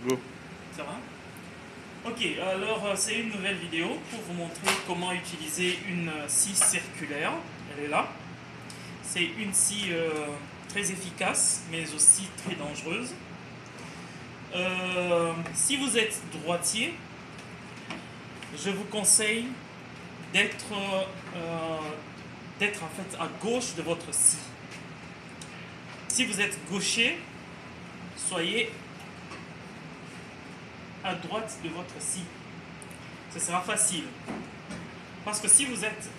Go. Ça va? Ok, alors c'est une nouvelle vidéo pour vous montrer comment utiliser une scie circulaire. Elle est là. C'est une scie très efficace, mais aussi très dangereuse. Si vous êtes droitier, je vous conseille d'être en fait à gauche de votre scie. Si vous êtes gaucher, soyez à droite de votre scie. Ce sera facile. Parce que si vous êtes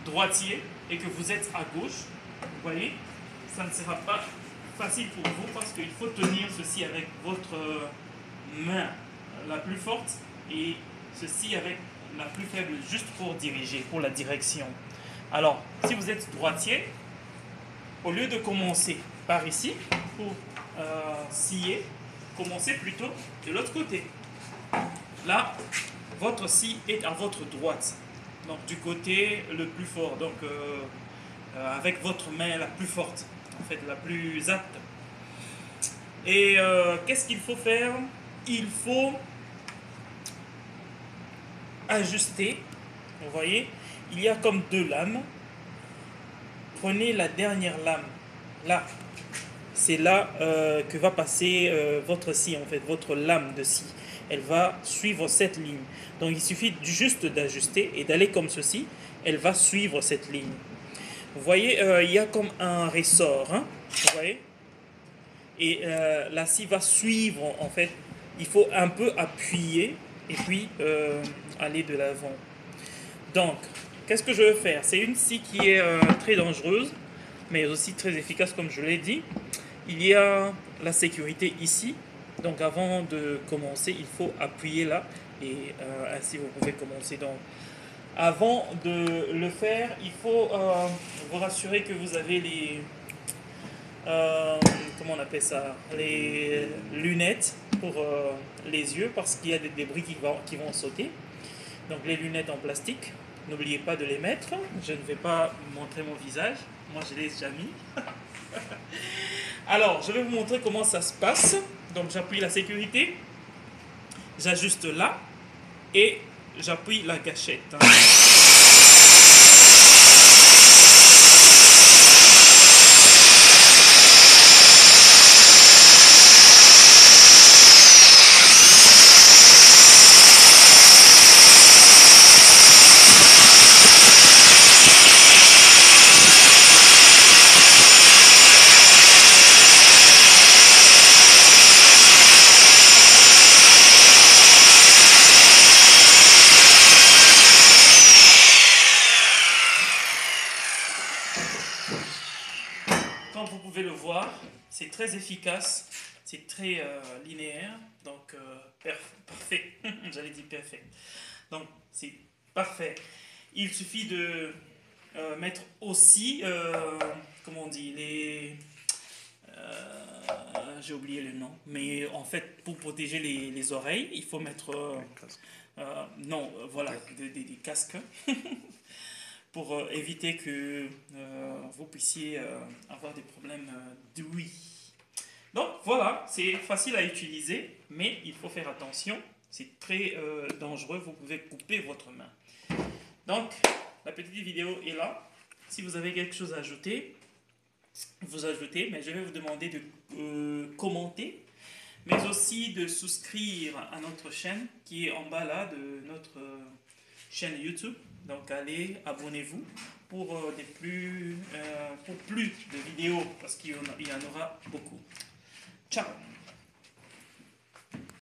droitier et que vous êtes à gauche, vous voyez, ça ne sera pas facile pour vous parce qu'il faut tenir ceci avec votre main la plus forte et ceci avec la plus faible, juste pour diriger, pour la direction. Alors, si vous êtes droitier, au lieu de commencer par ici pour scier, commencez plutôt de l'autre côté. Là, votre scie est à votre droite, donc du côté le plus fort, donc avec votre main la plus forte, en fait la plus apte. Et qu'est-ce qu'il faut faire? Il faut ajuster. Vous voyez, il y a comme deux lames. Prenez la dernière lame, là. C'est là que va passer votre scie, en fait, votre lame de scie. Elle va suivre cette ligne. Donc il suffit juste d'ajuster et d'aller comme ceci. Elle va suivre cette ligne. Vous voyez, il y a comme un ressort. Hein, vous voyez? Et la scie va suivre, en fait. Il faut un peu appuyer et puis aller de l'avant. Donc, qu'est-ce que je vais faire? C'est une scie qui est très dangereuse, mais aussi très efficace, comme je l'ai dit. Il y a la sécurité ici. Donc, avant de commencer, il faut appuyer là. Et ainsi, vous pouvez commencer. Donc, avant de le faire, il faut vous rassurer que vous avez les... comment on appelle ça? Les lunettes pour les yeux, parce qu'il y a des débris qui vont sauter. Donc les lunettes en plastique, n'oubliez pas de les mettre. Je ne vais pas montrer mon visage, moi je l'ai déjà mis. Alors, je vais vous montrer comment ça se passe. Donc j'appuie la sécurité, j'ajuste là et j'appuie la gâchette. Comme vous pouvez le voir, c'est très efficace, c'est très linéaire, donc parfait. J'allais dire parfait. Donc c'est parfait. Il suffit de mettre aussi, comment on dit, j'ai oublié le nom, mais en fait pour protéger les oreilles, il faut mettre, non, voilà, des casques. Pour éviter que vous puissiez avoir des problèmes d'ouïe. Donc voilà, c'est facile à utiliser, mais il faut faire attention, c'est très dangereux, vous pouvez couper votre main. Donc la petite vidéo est là. Si vous avez quelque chose à ajouter, vous ajoutez, mais je vais vous demander de commenter, mais aussi de souscrire à notre chaîne qui est en bas là de notre chaîne YouTube. Donc allez, abonnez-vous pour plus de vidéos parce qu'il y en aura beaucoup. Ciao!